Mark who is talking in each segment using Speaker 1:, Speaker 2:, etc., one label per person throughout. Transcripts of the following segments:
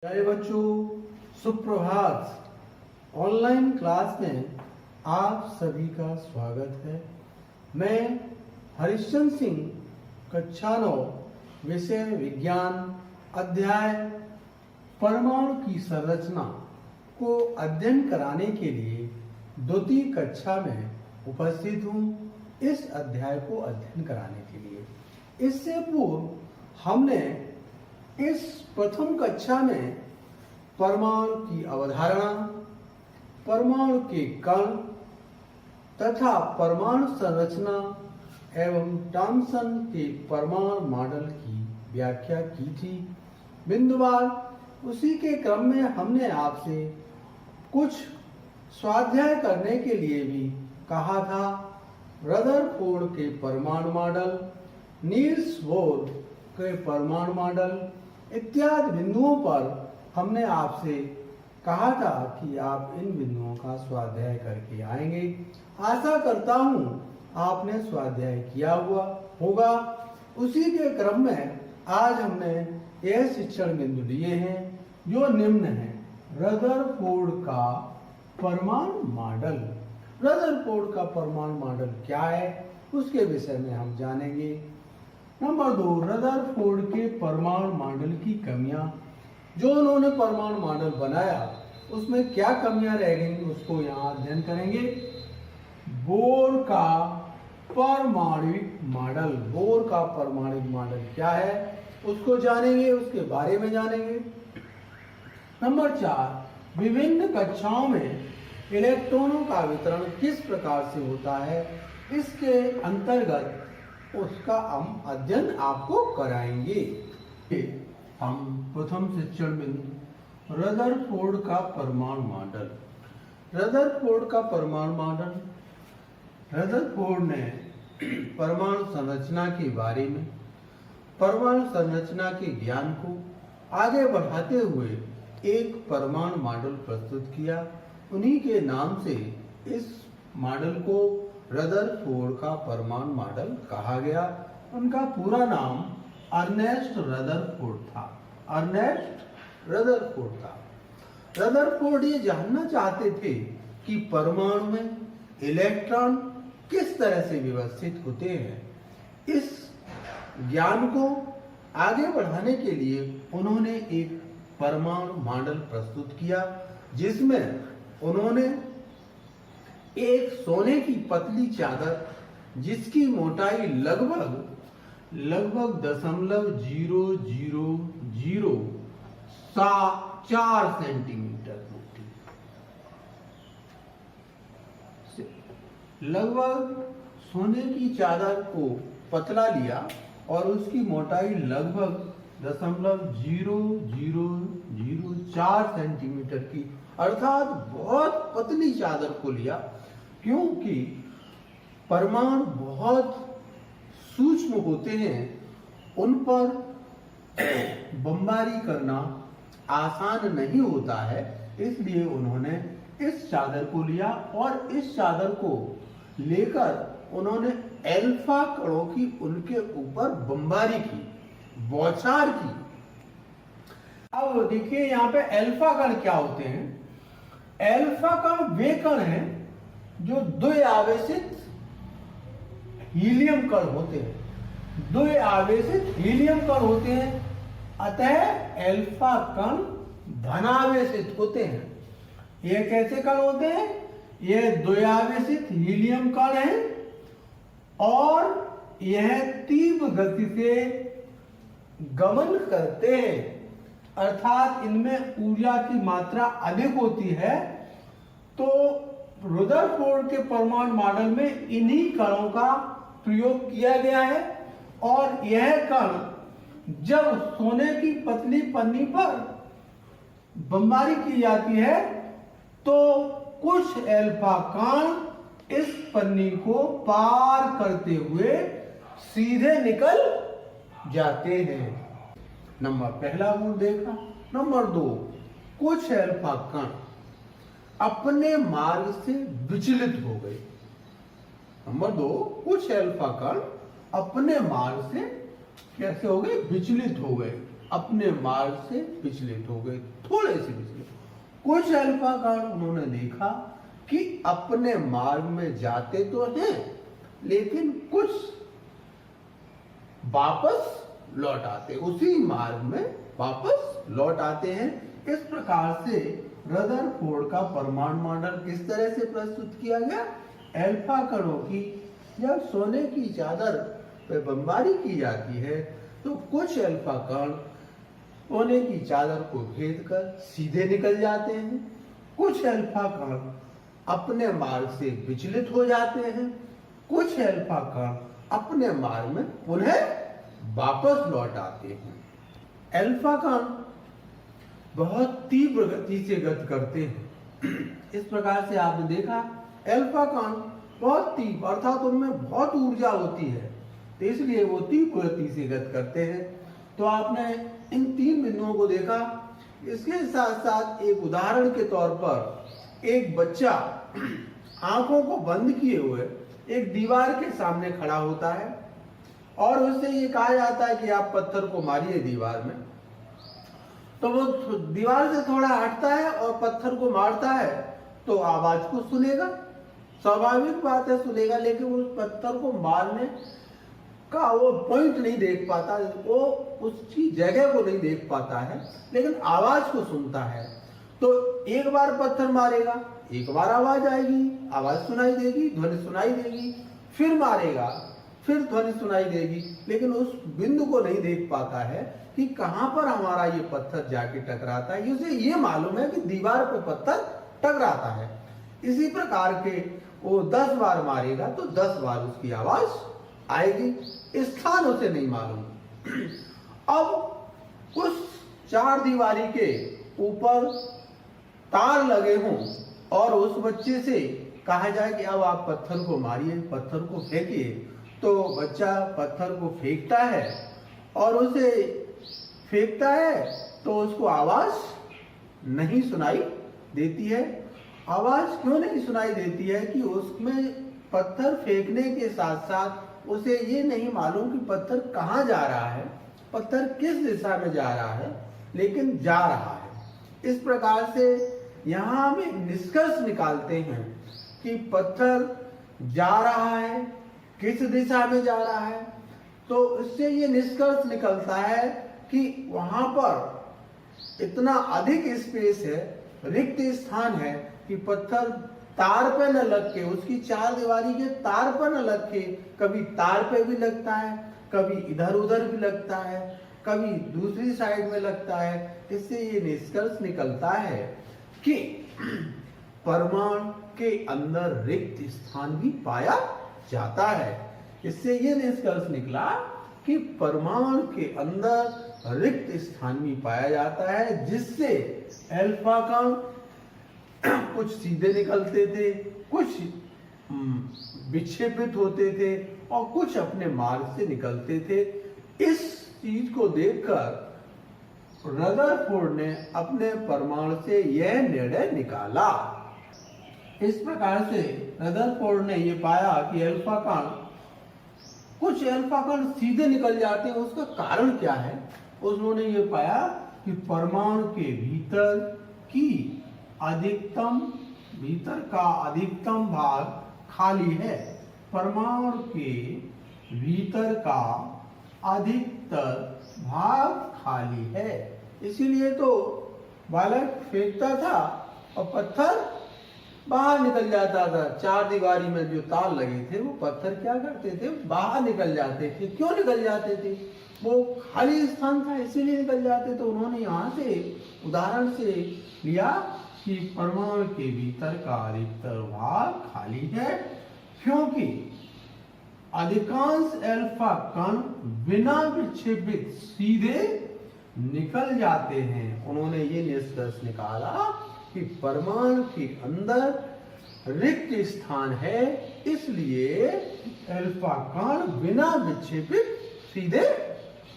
Speaker 1: प्यारे बच्चों, सुप्रभात। ऑनलाइन क्लास में आप सभी का स्वागत है। मैं हरिश्चंद्र सिंह, कक्षा 9, विषय विज्ञान, अध्याय परमाणु की संरचना को अध्ययन कराने के लिए द्वितीय कक्षा में उपस्थित हूँ। इस अध्याय को अध्ययन कराने के लिए इससे पूर्व हमने इस प्रथम कक्षा में परमाणु की अवधारणा, परमाणु के कण तथा परमाणु संरचना एवं थॉम्सन के परमाणु मॉडल की व्याख्या की थी। बिंदुवार उसी के क्रम में हमने आपसे कुछ स्वाध्याय करने के लिए भी कहा था। रदरफोर्ड के परमाणु मॉडल, नील्स बोर के परमाणु मॉडल इत्यादि बिंदुओं पर हमने आपसे कहा था कि आप इन बिंदुओं का स्वाध्याय करके आएंगे। आशा करता हूं आपने स्वाध्याय किया हुआ होगा। उसी के क्रम में आज हमने यह शिक्षण बिंदु लिए हैं जो निम्न है। रदरफोर्ड का परमाणु मॉडल। रदरफोर्ड का परमाणु मॉडल क्या है उसके विषय में हम जानेंगे। नंबर 2, रदरफोर्ड के परमाणु मॉडल की कमियां। जो उन्होंने परमाणु मॉडल बनाया उसमें क्या कमियां रह गई उसको यहाँ अध्ययन करेंगे। बोर का परमाणुक मॉडल। बोर का परमाणुक मॉडल क्या है उसको जानेंगे, उसके बारे में जानेंगे। नंबर 4, विभिन्न कक्षाओं में इलेक्ट्रॉनों का वितरण किस प्रकार से होता है, इसके अंतर्गत उसका हम अध्ययन आपको कराएंगे। हम प्रथम शिक्षण बिंदु रदरफोर्ड का परमाणु मॉडल। रदरफोर्ड का परमाणु मॉडल। रदरफोर्ड ने परमाणु संरचना के बारे में, परमाणु संरचना के ज्ञान को आगे बढ़ाते हुए एक परमाणु मॉडल प्रस्तुत किया। उन्हीं के नाम से इस मॉडल को रदरफोर्ड का परमाणु मॉडल कहा गया। उनका पूरा नाम अर्नेस्ट रदरफोर्ड था। अर्नेस्ट रदरफोर्ड था। रदरफोर्ड ये जानना चाहते थे कि परमाणु में इलेक्ट्रॉन किस तरह से व्यवस्थित होते हैं। इस ज्ञान को आगे बढ़ाने के लिए उन्होंने एक परमाणु मॉडल प्रस्तुत किया जिसमें उन्होंने एक सोने की पतली चादर जिसकी मोटाई लगभग 0.0004 सेंटीमीटर होती, लगभग सोने की चादर को पतला लिया और उसकी मोटाई लगभग 0.0004 सेंटीमीटर की, अर्थात बहुत पतली चादर को लिया, क्योंकि परमाणु बहुत सूक्ष्म होते हैं, उन पर बमबारी करना आसान नहीं होता है। इसलिए उन्होंने इस चादर को लिया और इस चादर को लेकर उन्होंने अल्फा कणों की उनके ऊपर बमबारी की, बौछार की। अब देखिए यहाँ पे अल्फा कण क्या होते हैं। अल्फा कण वे कण हैं जो द्विआवेशित हीलियम कण होते हैं। द्विआवेशित हीलियम कण होते हैं, अतः अल्फा कण धनावेशित होते हैं। ये कैसे कण होते हैं? ये द्विआवेशित हीलियम कण हैं और यह तीव्र गति से गमन करते हैं, अर्थात इनमें ऊर्जा की मात्रा अधिक होती है। तो रदरफोर्ड के परमाणु मॉडल में इन्हीं कणों का प्रयोग किया गया है और यह कण जब सोने की पतली पन्नी पर बमबारी की जाती है तो कुछ अल्फा कण इस पन्नी को पार करते हुए सीधे निकल जाते हैं। पहला गुण देखा। नंबर 2, कुछ अल्फा कण अपने मार्ग से विचलित हो गए। नंबर 2, कुछ अल्फा कण अपने मार्ग से कैसे हो गए? विचलित हो गए। अपने मार्ग से विचलित हो गए, थोड़े से विचलित। कुछ अल्फा कण उन्होंने देखा कि अपने मार्ग में जाते तो हैं, लेकिन कुछ वापस लौट आते, उसी मार्ग में वापस लौट आते हैं। इस प्रकार से रदरफोर्ड का परमाणु मॉडल किस तरह से प्रस्तुत किया गया? अल्फा कणों की जब सोने की चादर पे बमबारी की जाती है तो कुछ अल्फा कण सोने की चादर को भेद कर सीधे निकल जाते हैं, कुछ अल्फा कण अपने मार्ग से विचलित हो जाते हैं, कुछ अल्फा कण अपने मार्ग में पुनः वापस लौट आते हैं। अल्फा कण बहुत तीव्र गति से गति करते हैं। इस प्रकार से आपने देखा अल्फा कण बहुत तीव्र अर्थात उनमें बहुत ऊर्जा होती है, तो इसलिए वो तीव्र गति से गति करते हैं। तो आपने इन 3 बिंदुओं को देखा। इसके साथ साथ एक उदाहरण के तौर पर एक बच्चा आंखों को बंद किए हुए एक दीवार के सामने खड़ा होता है और उससे ये कहा जाता है कि आप पत्थर को मारिए दीवार में, तो वो दीवार से थोड़ा हटता है और पत्थर को मारता है तो आवाज को सुनेगा, स्वाभाविक बात है सुनेगा, लेकिन उस पत्थर को मारने का वो पॉइंट नहीं देख पाता, वो उसकी जगह को नहीं देख पाता है, लेकिन आवाज को सुनता है। तो एक बार पत्थर मारेगा, एक बार आवाज आएगी, आवाज सुनाई देगी, ध्वनि सुनाई देगी, फिर मारेगा, फिर ध्वनि सुनाई देगी, लेकिन उस बिंदु को नहीं देख पाता है कि कहां पर हमारा ये पत्थर जाके टकराता है। उसे ये मालूम है कि दीवार पर पत्थर टकराता है। इसी प्रकार के वो 10 बार मारेगा तो 10 बार उसकी आवाज आएगी, स्थान उसे नहीं मालूम। अब उस 4 दीवारी के ऊपर तार लगे हों और उस बच्चे से कहा जाए कि अब आप पत्थर को मारिए, पत्थर को फेंकिए, तो बच्चा पत्थर को फेंकता है और उसे फेंकता है तो उसको आवाज नहीं सुनाई देती है। आवाज क्यों नहीं सुनाई देती है कि उसमें पत्थर फेंकने के साथ साथ उसे ये नहीं मालूम कि पत्थर कहाँ जा रहा है, पत्थर किस दिशा में जा रहा है, लेकिन जा रहा है। इस प्रकार से यहाँ हम एक निष्कर्ष निकालते हैं कि पत्थर जा रहा है, किस दिशा में जा रहा है। तो इससे ये निष्कर्ष निकलता है कि वहां पर इतना अधिक स्पेस है, रिक्त स्थान है कि पत्थर तार पे न लग के, उसकी 4 दीवारी के तार पर न लग के, कभी तार पे भी लगता है, कभी इधर उधर भी लगता है, कभी दूसरी साइड में लगता है। इससे ये निष्कर्ष निकलता है कि परमाणु के अंदर रिक्त स्थान भी पाया जाता है। इससे ये निष्कर्ष निकला कि परमाणु के अंदर रिक्त स्थान भी पाया जाता है, जिससे अल्फा कण कुछ सीधे निकलते थे, कुछ विक्षेपित होते थे और कुछ अपने मार्ग से निकलते थे। इस चीज को देखकर रदरफोर्ड ने अपने परमाणु से यह निर्णय निकाला। इस प्रकार से रदरफोर्ड ने यह पाया कि अल्फा कण, कुछ अल्फा कण सीधे निकल जाते हैं, उसका कारण क्या है? उन्होंने ये पाया कि परमाणु के भीतर का अधिकतम भाग खाली है। परमाणु के भीतर का अधिकतर भाग खाली है, इसीलिए तो बालक फेंकता था और पत्थर बाहर निकल जाता था। 4 दीवारी में जो तार लगे थे वो पत्थर क्या करते थे, बाहर निकल जाते थे। क्यों निकल जाते थे? वो खाली स्थान था, इसीलिए निकल जाते। तो उन्होंने यहाँ से उदाहरण से लिया कि परमाणु के भीतर का अधिकतर भाग खाली है, क्योंकि अधिकांश अल्फा कण बिना विक्षेपित सीधे निकल जाते हैं। उन्होंने ये निष्कर्ष निकाला कि परमाणु के अंदर रिक्त स्थान है, इसलिए अल्फा कण बिना विक्षेपित सीधे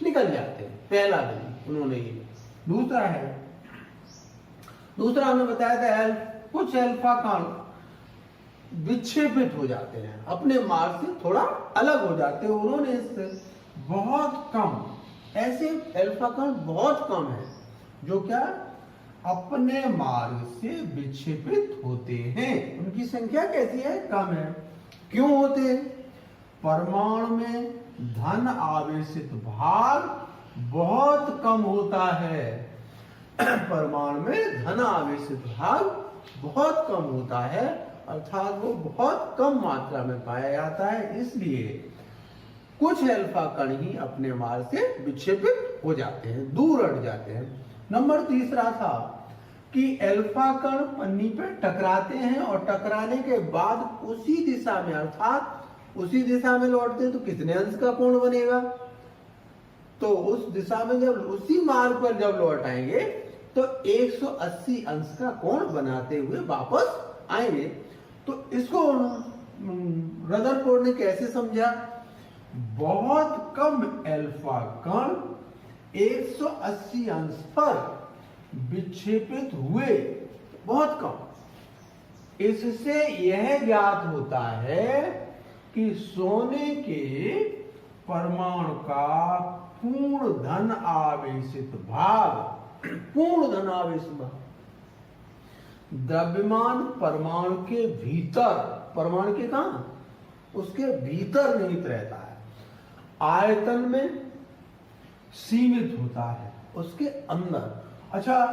Speaker 1: निकल जाते हैं। पहला बिंदु उन्होंने ये। दूसरा हमने बताया था कुछ अल्फा कण विक्षेपित हो जाते हैं, अपने मार्ग से थोड़ा अलग हो जाते हैं। उन्होंने इससे बहुत कम ऐसे अल्फा कण बहुत कम है जो क्या अपने मार्ग से विक्षेपित होते हैं। उनकी संख्या कैसी है? कम है। क्यों होते हैं? परमाणु में धन आवेशित भाग बहुत कम होता है। परमाणु में धन आवेशित भाग बहुत कम होता है, अर्थात वो बहुत कम मात्रा में पाया जाता है, इसलिए कुछ अल्फा कण ही अपने मार्ग से विक्षेपित हो जाते हैं, दूर हट जाते हैं। नंबर तीसरा था कि अल्फा कण पन्नी पर टकराते हैं और टकराने के बाद उसी दिशा में, अर्थात उसी दिशा में लौटते हैं तो कितने अंश का कोण बनेगा? तो उस दिशा में जब उसी मार्ग पर जब लौट आएंगे तो 180 अंश का कोण बनाते हुए वापस आएंगे। तो इसको रदरफोर्ड ने कैसे समझा? बहुत कम अल्फा कण 180 अंश पर विक्षेपित हुए, बहुत कम। इससे यह ज्ञात होता है कि सोने के परमाणु का पूर्ण धन आवेशित भाग, पूर्ण धन आवेशित भाग द्रव्यमान परमाणु के भीतर, परमाणु के कहां? उसके भीतर निहित रहता है, आयतन में सीमित होता है, उसके अंदर। अच्छा,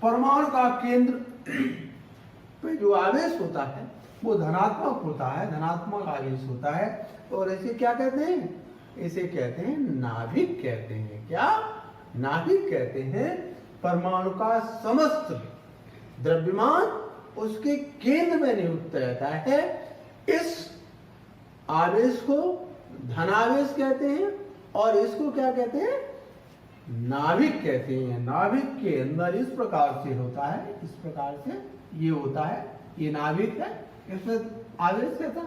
Speaker 1: परमाणु का केंद्र पे जो आवेश होता है वो धनात्मक होता है, धनात्मक आवेश होता है, और इसे क्या कहते हैं? इसे कहते हैं नाभिक कहते हैं। क्या? नाभिक कहते हैं। परमाणु का समस्त द्रव्यमान उसके केंद्र में नियुक्त रहता है। इस आवेश को धनावेश कहते हैं और इसको क्या कहते हैं? नाभिक कहते हैं। नाभिक के अंदर इस प्रकार से होता है, इस प्रकार से ये होता है, ये नाभिक है। इसमें आवेश कैसा?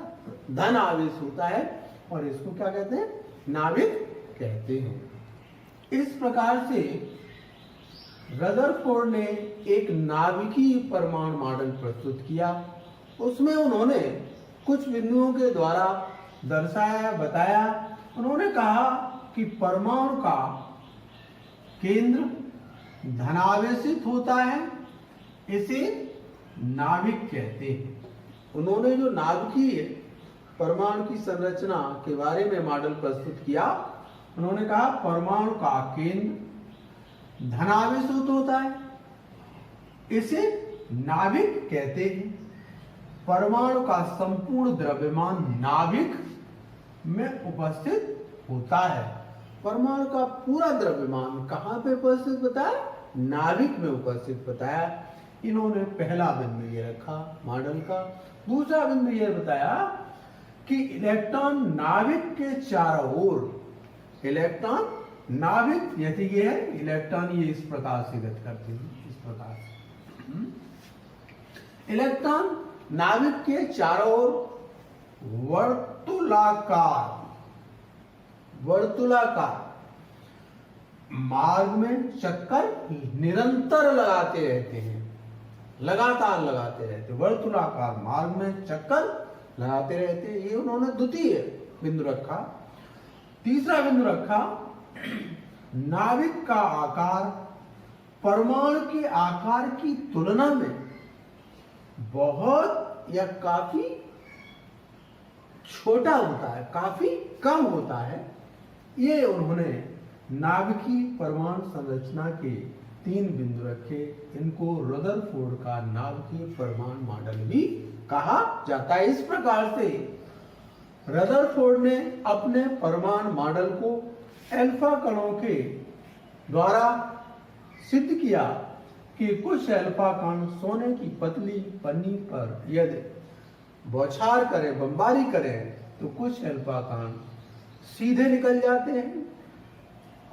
Speaker 1: धन आवेश होता है और इसको क्या कहते हैं? नाभिक कहते हैं। इस प्रकार से रदरफोर्ड ने एक नाभिकीय परमाणु मॉडल प्रस्तुत किया। उसमें उन्होंने कुछ बिंदुओं के द्वारा दर्शाया, बताया। उन्होंने कहा कि परमाणु का केंद्र धनावेशित होता है, इसे नाभिक कहते हैं। उन्होंने जो नाभिकीय परमाणु की संरचना के बारे में मॉडल प्रस्तुत किया, उन्होंने कहा परमाणु का केंद्र धनावेशित होता है, इसे नाभिक कहते हैं। परमाणु का संपूर्ण द्रव्यमान नाभिक में उपस्थित होता है। परमाणु का पूरा द्रव्यमान कहां पे उपस्थित बताया? नाभिक में उपस्थित बताया। इन्होंने पहला बिंदु ये रखा मॉडल का। दूसरा बिंदु ये बताया कि इलेक्ट्रॉन नाभिक के चारों ओर, इलेक्ट्रॉन नाभिक यदि ये है, इलेक्ट्रॉन ये इस प्रकार से गति करते हैं, इस प्रकार से। इलेक्ट्रॉन नाभिक के चारों ओर वर्तुलाकार मार्ग में चक्कर निरंतर लगाते रहते हैं, लगातार लगाते रहते, वर्तुलाकार मार्ग में चक्कर लगाते रहते हैं। ये उन्होंने द्वितीय बिंदु रखा। तीसरा बिंदु रखा, नाभिक का आकार परमाणु के आकार की तुलना में बहुत या काफी छोटा होता है, काफी कम होता है। ये उन्होंने नाभिकीय परमाणु संरचना के 3 बिंदु रखे। इनको रदरफोर्ड का नाभिकीय परमाणु मॉडल भी कहा जाता है। इस प्रकार से रदरफोर्ड ने अपने परमाणु मॉडल को अल्फा कणों के द्वारा सिद्ध किया कि कुछ अल्फा कण सोने की पतली पन्नी पर यदि बौछार करें, बमबारी करें, तो कुछ अल्फा कण सीधे निकल जाते हैं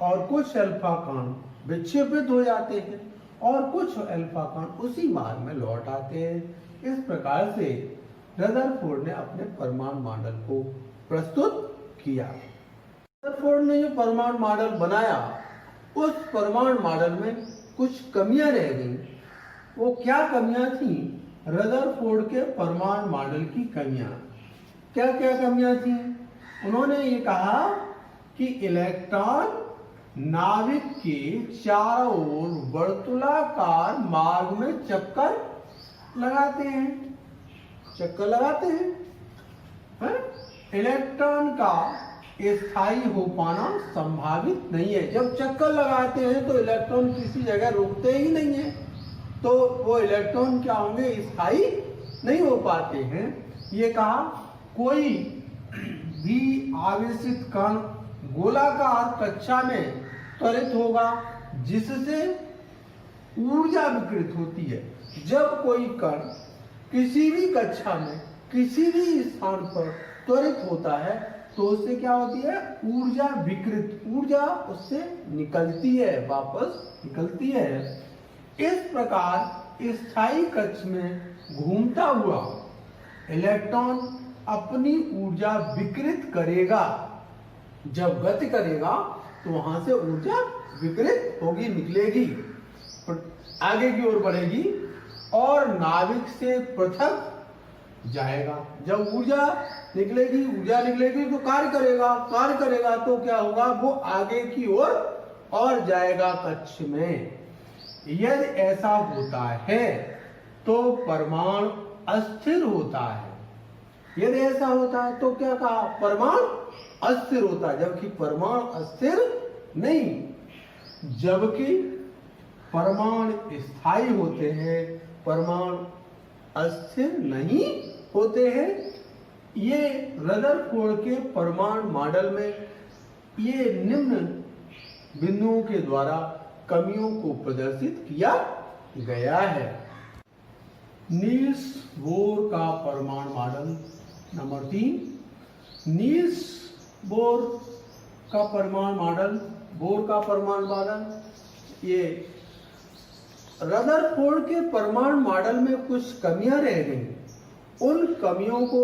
Speaker 1: और कुछ अल्फा कण विक्षेपित हो जाते हैं और कुछ अल्फा कण उसी मार्ग में लौट आते हैं। इस प्रकार से रदरफोर्ड ने अपने परमाणु मॉडल को प्रस्तुत किया। रदरफोर्ड ने जो परमाणु मॉडल बनाया, उस परमाणु मॉडल में कुछ कमियां रह गई। वो क्या कमियां थी? रदरफोर्ड के परमाणु मॉडल की कमियां। क्या क्या कमियां थी? उन्होंने ये कहा कि इलेक्ट्रॉन नाभिक के चारों ओर वर्तुलाकार मार्ग में चक्कर लगाते हैं, चक्कर लगाते हैं, है? इलेक्ट्रॉन का स्थायी हो पाना संभावित नहीं है। जब चक्कर लगाते हैं तो इलेक्ट्रॉन किसी जगह रुकते ही नहीं है, तो वो इलेक्ट्रॉन क्या होंगे, स्थायी नहीं हो पाते हैं। ये कहा कोई भी आवेशित कण गोलाकार कक्षा में त्वरित होगा जिससे ऊर्जा विकृत होती है। जब कोई कण किसी भी कक्षा में किसी भी स्थान पर त्वरित होता है तो उससे क्या होती है, ऊर्जा विकृत, ऊर्जा उससे निकलती है, वापस निकलती है। इस प्रकार स्थायी कक्ष में घूमता हुआ इलेक्ट्रॉन अपनी ऊर्जा विकृत करेगा। जब गति करेगा तो वहां से ऊर्जा विकृत होगी, निकलेगी, आगे की ओर बढ़ेगी और नाभिक से पृथक जाएगा। जब ऊर्जा निकलेगी तो कार्य करेगा तो क्या होगा, वो आगे की ओर और जाएगा कक्ष में। यदि ऐसा होता है तो परमाणु अस्थिर होता है। यदि ऐसा होता है तो क्या कहा, परमाणु अस्थिर होता है, जबकि परमाणु अस्थिर नहीं, जबकि परमाणु स्थायी होते हैं, परमाणु अस्थिर नहीं होते हैं। ये रदरफोर्ड के परमाणु मॉडल में ये निम्न बिंदुओं के द्वारा कमियों को प्रदर्शित किया गया है। नील्स बोर का परमाणु मॉडल नंबर 3। नील्स बोर का परमाणु मॉडल, ये रदरफोर्ड के परमाणु मॉडल में कुछ कमियां रह गई। उन कमियों को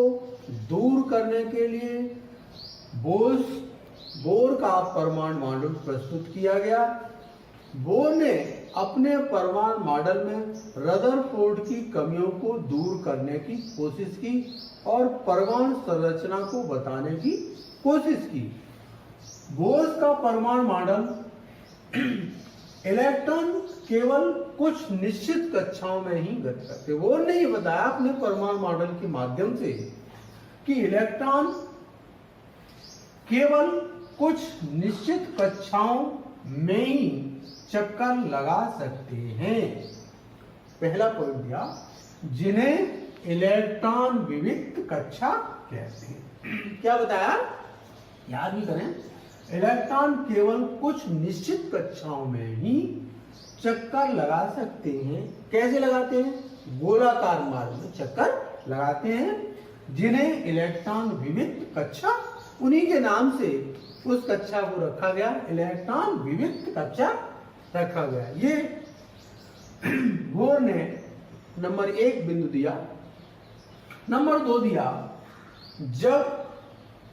Speaker 1: दूर करने के लिए बोर का परमाणु मॉडल प्रस्तुत किया गया। बोर ने अपने परमाणु मॉडल में रदरफोर्ड की कमियों को दूर करने की कोशिश की और परमाणु संरचना को बताने की कोशिश की। बोर का परमाणु मॉडल इलेक्ट्रॉन केवल कुछ निश्चित कक्षाओं में ही गति करते। बोर ने ये बताया अपने परमाणु मॉडल के माध्यम से कि इलेक्ट्रॉन केवल कुछ निश्चित कक्षाओं में ही चक्कर लगा सकते हैं। पहला पॉइंट दिया, जिन्हें इलेक्ट्रॉन विविक्त कक्षा कहते हैं। क्या बताया, याद भी करें, इलेक्ट्रॉन केवल कुछ निश्चित कक्षाओं में ही चक्कर लगा सकते हैं। कैसे लगाते हैं, गोलाकार मार्ग में चक्कर लगाते हैं, जिन्हें इलेक्ट्रॉन विविक्त कक्षा, उन्हीं के नाम से उस कक्षा को रखा गया, इलेक्ट्रॉन विविक्त कक्षा रखा गया। ये बोर ने नंबर 1 बिंदु दिया। नंबर 2 दिया, जब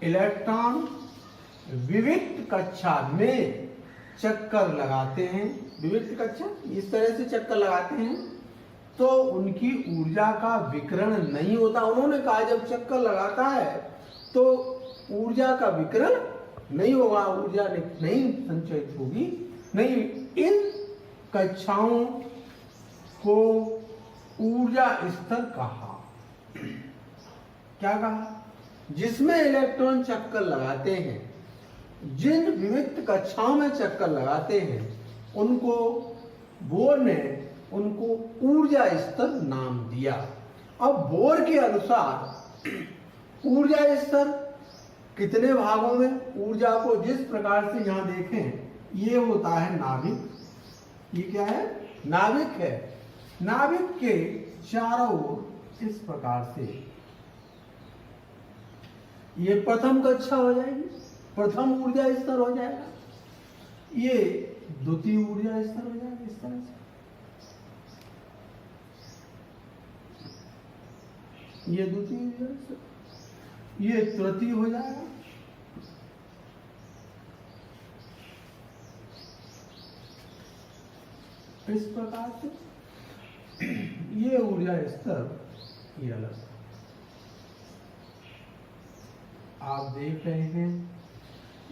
Speaker 1: इलेक्ट्रॉन विविक्त कक्षा में चक्कर लगाते हैं, विविक्त कक्षा इस तरह से चक्कर लगाते हैं तो उनकी ऊर्जा का विकिरण नहीं होता। उन्होंने कहा जब चक्कर लगाता है तो ऊर्जा का विकिरण नहीं होगा, ऊर्जा नहीं संचयित होगी, नहीं। इन कक्षाओं को ऊर्जा स्तर कहा। क्या कहा, जिसमें इलेक्ट्रॉन चक्कर लगाते हैं, जिन विविक्त कक्षाओं में चक्कर लगाते हैं, उनको बोर ने उनको ऊर्जा स्तर नाम दिया। अब बोर के अनुसार ऊर्जा स्तर कितने भागों में, ऊर्जा को जिस प्रकार से यहां देखें, ये होता है नाभिक। ये क्या है, नाभिक है। नाभिक के चारों ओर इस प्रकार से ये प्रथम कक्षा हो जाएगी, प्रथम ऊर्जा स्तर हो जाएगा, ये द्वितीय ऊर्जा स्तर हो जाएगा इस तरह से, ये द्वितीय ऊर्जा स्तर, ये तृतीय हो जाएगा, इस प्रकार से ये ऊर्जा स्तर ये अलग। आप देख रहे हैं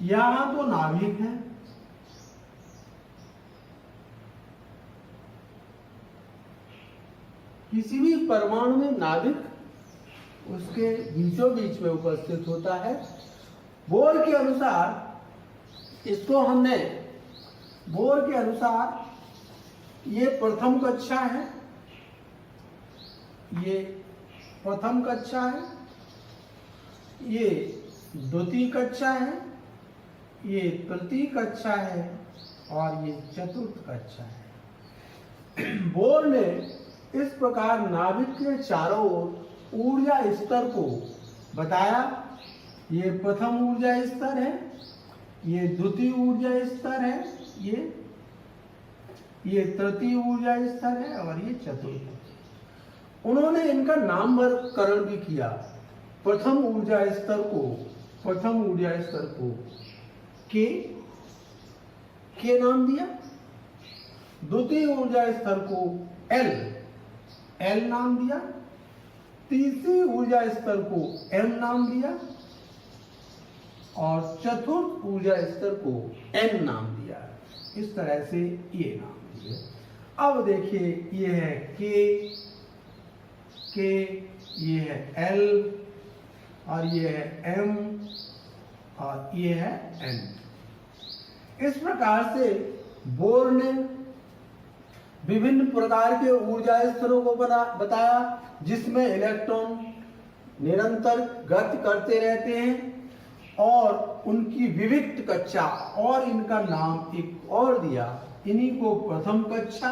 Speaker 1: यहां तो नाभिक है, किसी भी परमाणु में नाभिक उसके बीचों बीच में उपस्थित होता है। बोर के अनुसार ये प्रथम कक्षा है, ये प्रथम कक्षा है, ये द्वितीय कक्षा है, ये तृतीय कक्षा है और ये चतुर्थ कक्षा है। बोर ने इस प्रकार नाभिक के चारों ओर ऊर्जा स्तर को बताया। ये प्रथम ऊर्जा स्तर है, ये द्वितीय ऊर्जा स्तर है, ये तृतीय ऊर्जा स्तर है और ये चतुर्थ। उन्होंने इनका नामकरण भी किया। प्रथम ऊर्जा स्तर को के नाम दिया, द्वितीय ऊर्जा स्तर को एल नाम दिया, तीसरी ऊर्जा स्तर को एम नाम दिया और चतुर्थ ऊर्जा स्तर को एन नाम दिया। इस तरह से ये नाम दिए। अब देखिए, ये है के, ये है एल और ये है एम और ये है एन। इस प्रकार से बोर ने विभिन्न प्रकार के ऊर्जा स्तरों को बताया, जिसमें इलेक्ट्रॉन निरंतर गति करते रहते हैं और उनकी विविध कक्षा, और इनका नाम एक और दिया। इन्हीं को प्रथम कक्षा,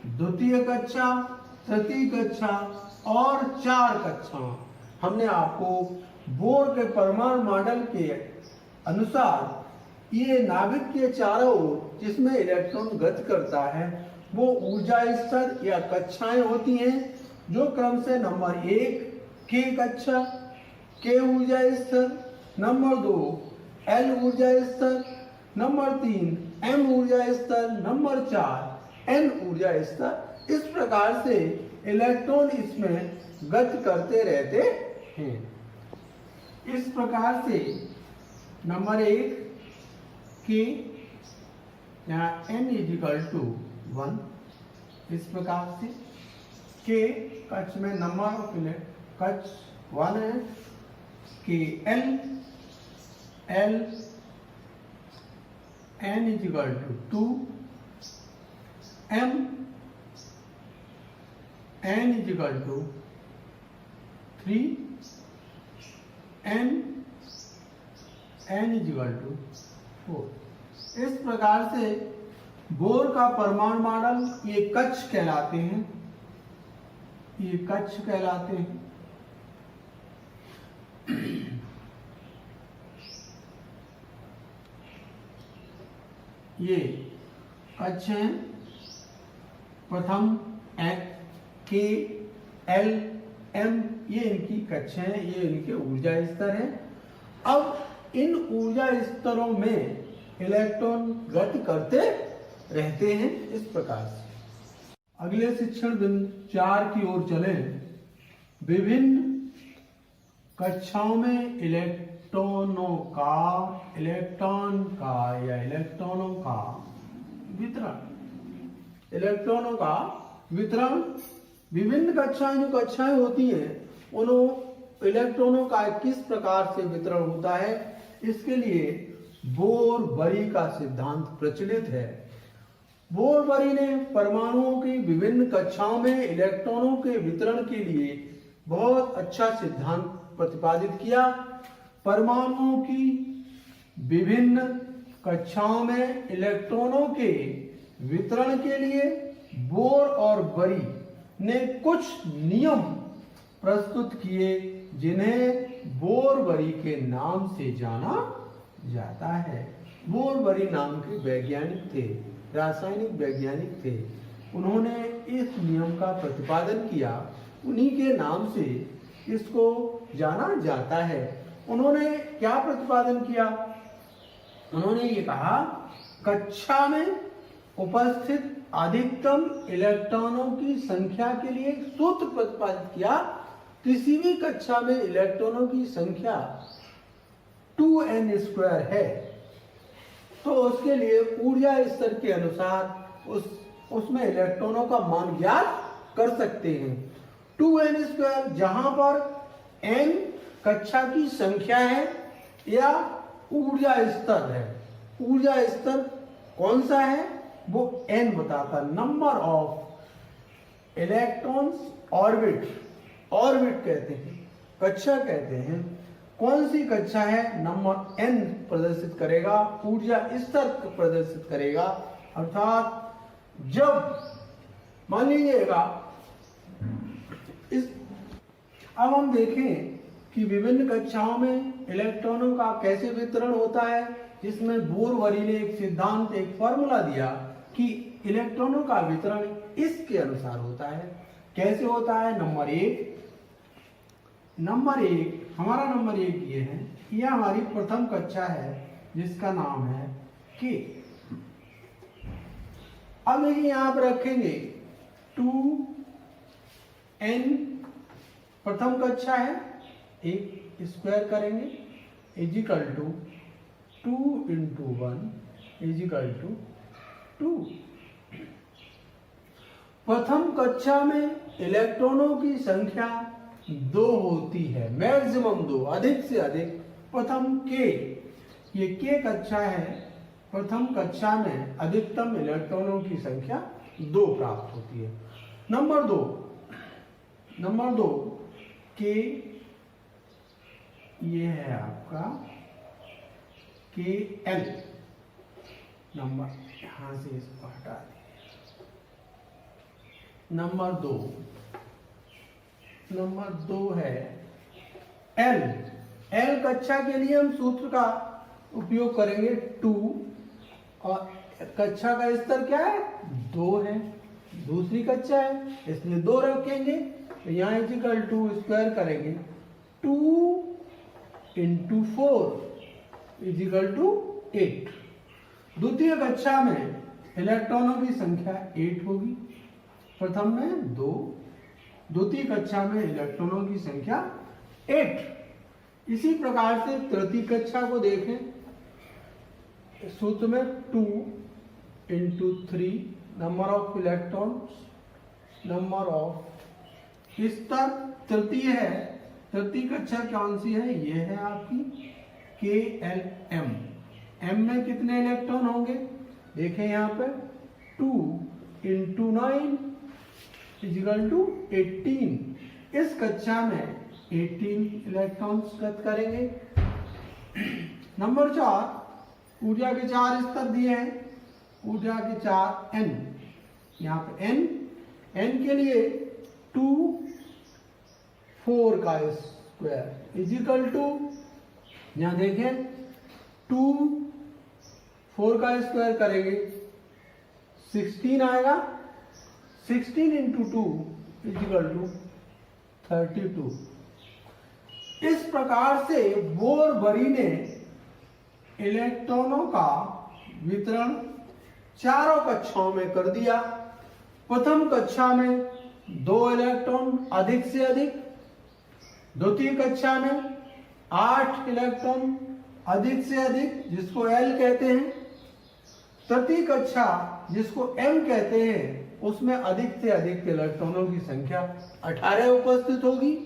Speaker 1: द्वितीय कक्षा, तृतीय कक्षा और 4 कक्षा। हमने आपको बोर के परमाणु मॉडल के अनुसार ये नाभिक के चारों ओर जिसमें इलेक्ट्रॉन गति करता है वो ऊर्जा स्तर या कक्षाएं होती हैं, जो क्रम से नंबर 1 के कक्षा, के ऊर्जा स्तर, नंबर 2 एल ऊर्जा स्तर, नंबर 3 एम ऊर्जा स्तर, नंबर 4 एन ऊर्जा स्तर। इस प्रकार से इलेक्ट्रॉन इसमें गति करते रहते हैं। इस प्रकार से नंबर 1 के यहाँ n = 1, इस प्रकार से के कक्ष में नंबर ऑफ कक्ष 1 है, कि L n = 2, m n = 3, n = 4। इस प्रकार से बोर का परमाणु मॉडल ये कक्ष कहलाते हैं, ये कक्ष कहलाते हैं। ये कक्ष हैं, प्रथम के एल एम, ये इनकी कक्ष हैं, ये इनके ऊर्जा स्तर हैं। अब इन ऊर्जा स्तरों में इलेक्ट्रॉन गति करते रहते हैं इस प्रकार से। अगले शिक्षण दिन 4 की ओर चलें। विभिन्न कक्षाओं में इलेक्ट्रॉनों का वितरण, विभिन्न कक्षाएं होती हैं, उन इलेक्ट्रॉनों का किस प्रकार से वितरण होता है, इसके लिए बोर-बरी का सिद्धांत प्रचलित है। बोर-बरी ने परमाणुओं की विभिन्न कक्षाओं में इलेक्ट्रॉनों के वितरण के लिए बहुत अच्छा सिद्धांत प्रतिपादित किया। परमाणुओं की विभिन्न कक्षाओं में इलेक्ट्रॉनों के वितरण के लिए बोर और बरी ने कुछ नियम प्रस्तुत किए, जिन्हें बोर-बरी के नाम से जाना जाता है। बोर-बरी नाम के वैज्ञानिक थे, रासायनिक वैज्ञानिक थे। उन्होंने इस नियम का प्रतिपादन किया, उन्हीं के नाम से इसको जाना जाता है। उन्होंने क्या प्रतिपादन किया? उन्होंने ये कहा, कक्षा में उपस्थित अधिकतम इलेक्ट्रॉनों की संख्या के लिए एक सूत्र प्रतिपादित किया। किसी भी कक्षा में इलेक्ट्रॉनों की संख्या 2n² है, तो उसके लिए ऊर्जा स्तर के अनुसार उसमें इलेक्ट्रॉनों का मान ज्ञात कर सकते हैं। 2n² जहां पर n कक्षा की संख्या है या ऊर्जा स्तर है। ऊर्जा स्तर कौन सा है वो n बताता, number of electrons orbit, orbit कहते हैं, कक्षा कहते हैं। कौन सी कक्षा है, नंबर n प्रदर्शित करेगा, ऊर्जा स्तर प्रदर्शित करेगा। अर्थात जब मान लीजिएगा अब हम देखें कि विभिन्न कक्षाओं में इलेक्ट्रॉनों का कैसे वितरण होता है, जिसमें बोर-वरी ने एक सिद्धांत, एक फॉर्मूला दिया कि इलेक्ट्रॉनों का वितरण इसके अनुसार होता है। कैसे होता है, नंबर एक हमारा नंबर 1 ये है, यह हमारी प्रथम कक्षा है जिसका नाम है के। अब देखिए यहां पर रखेंगे 2n प्रथम कक्षा है, एक स्क्वायर करेंगे इजिकल टू 2 × 1 इजिकल टू 2। प्रथम कक्षा में इलेक्ट्रॉनों की संख्या 2 होती है, मैक्सिमम 2, अधिक से अधिक। प्रथम के, ये के कक्षा है, प्रथम कक्षा में अधिकतम इलेक्ट्रॉनों की संख्या 2 प्राप्त होती है। नंबर 2 के, ये है आपका के एल नंबर, यहां से इसको हटा दीजिए। नंबर 2 है एल। एल कक्षा के लिए हम सूत्र का उपयोग करेंगे 2, और कक्षा का स्तर क्या है, 2 है, दूसरी कक्षा है इसलिए 2 रखेंगे। तो यहाँ इजिकल टू स्क्वायर करेंगे 2 × 4 इजिकल टू 8। द्वितीय कक्षा में इलेक्ट्रॉनों की संख्या 8 होगी, प्रथम में 2, द्वितीय कक्षा में इलेक्ट्रॉनों की संख्या 8। इसी प्रकार से तृतीय कक्षा को देखें, सूत्र में 2 × 3 number of electrons, number of स्तर तृतीय है। तृतीय कक्षा कौन सी है, ये है आपकी KLM। M में कितने इलेक्ट्रॉन होंगे, देखें यहाँ पे 2 × 9 इजिकल टू 18। इस कक्षा में 18 इलेक्ट्रॉन्स गत करेंगे। नंबर 4, ऊर्जा के 4 स्तर दिए हैं, ऊर्जा के 4 n, यहाँ पे n के लिए 2 4 का स्क्वायर इजिकल टू, यहाँ देखें 2 4 का स्क्वायर करेंगे 16 आएगा, 16 × 2 इजिकल टू 32। इस प्रकार से बोर-वरी ने इलेक्ट्रॉनों का वितरण चारों कक्षाओं में कर दिया। प्रथम कक्षा में 2 इलेक्ट्रॉन अधिक से अधिक, द्वितीय कक्षा में 8 इलेक्ट्रॉन अधिक से अधिक जिसको L कहते हैं, तृतीय कक्षा जिसको M कहते हैं उसमें अधिक से अधिक इलेक्ट्रॉनों की संख्या 18 उपस्थित होगी,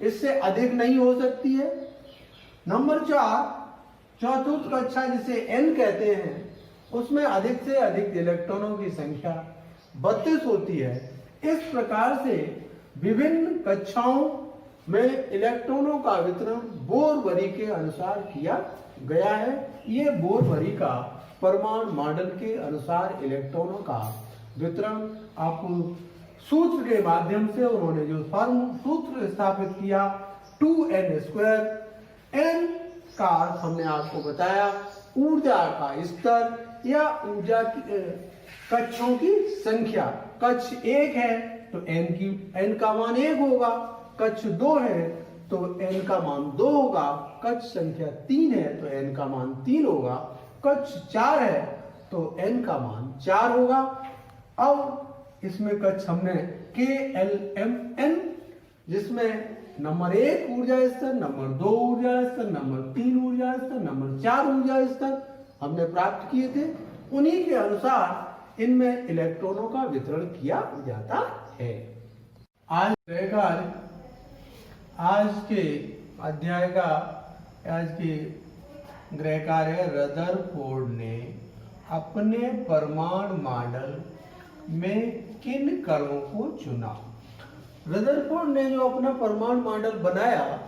Speaker 1: इससे अधिक नहीं हो सकती है। नंबर 4, चतुर्थ कक्षा जिसे N कहते हैं उसमें अधिक से अधिक इलेक्ट्रॉनों की संख्या 32 होती है। इस प्रकार से विभिन्न कक्षाओं में इलेक्ट्रॉनों का वितरण बोर-वरी के अनुसार किया गया है। ये बोर-वरी का परमाणु मॉडल के अनुसार इलेक्ट्रॉनों का वितरण आपको सूत्र के माध्यम से उन्होंने जो सूत्र स्थापित किया 2n², n का अर्थ हमने आपको बताया ऊर्जा का स्तर या ऊर्जा की कक्षों की संख्या। कक्ष 1 है तो n का मान 1 होगा, कक्ष 2 है तो n का मान 2 होगा, कक्ष संख्या 3 है तो n का मान 3 होगा, कक्ष 4 है तो n का मान 4 होगा। अब इसमें कक्ष हमने KLMN, जिसमें नंबर 1 ऊर्जा स्तर, नंबर 2 ऊर्जा स्तर, नंबर 3 ऊर्जा स्तर, नंबर 4 ऊर्जा स्तर हमने प्राप्त किए थे, उन्हीं के अनुसार इनमें इलेक्ट्रॉनों का वितरण किया जाता है। आज गृह कार्य, आज के अध्याय का आज के गृह कार्य है, रदरफोर्ड ने अपने परमाणु मॉडल में किन कणों को चुना। रदरफोर्ड ने जो अपना परमाणु मॉडल बनाया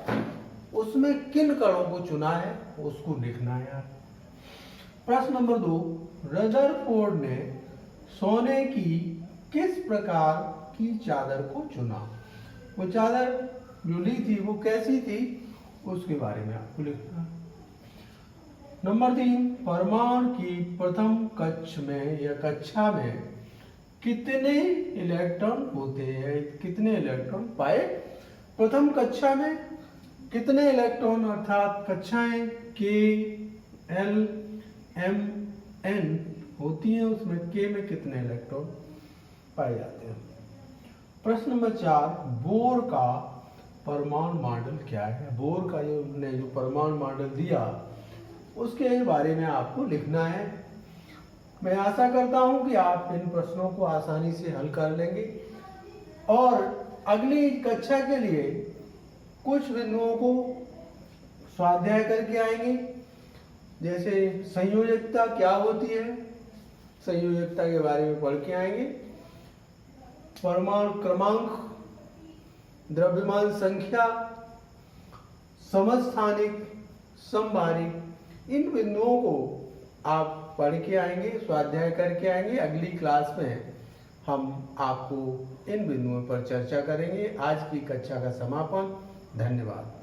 Speaker 1: उसमें किन कणों को चुना है उसको लिखना है। प्रश्न नंबर 2, रदरफोर्ड ने सोने की किस प्रकार की चादर को चुना। वो चादर जो ली थी वो कैसी थी उसके बारे में आपको लिखना है। नंबर 3, परमाणु की प्रथम कक्षा में कितने इलेक्ट्रॉन होते हैं, कितने इलेक्ट्रॉन पाए। प्रथम कक्षा में कितने इलेक्ट्रॉन अर्थात कक्षाएं के, एल, एम, एन होती हैं, उसमें के में कितने इलेक्ट्रॉन पाए जाते हैं। प्रश्न नंबर 4, बोर का परमाणु मॉडल क्या है। बोर का जो परमाणु मॉडल दिया उसके बारे में आपको लिखना है। मैं आशा करता हूं कि आप इन प्रश्नों को आसानी से हल कर लेंगे और अगली कक्षा के लिए कुछ बिंदुओं को स्वाध्याय करके आएंगे। जैसे संयोजकता क्या होती है, संयोजकता के बारे में पढ़ के आएंगे। परमाणु क्रमांक, द्रव्यमान संख्या, समस्थानिक, समभारिक, इन बिंदुओं को आप पढ़ के आएंगे, स्वाध्याय करके आएंगे। अगली क्लास में हम आपको इन बिंदुओं पर चर्चा करेंगे। आज की कक्षा का समापन। धन्यवाद।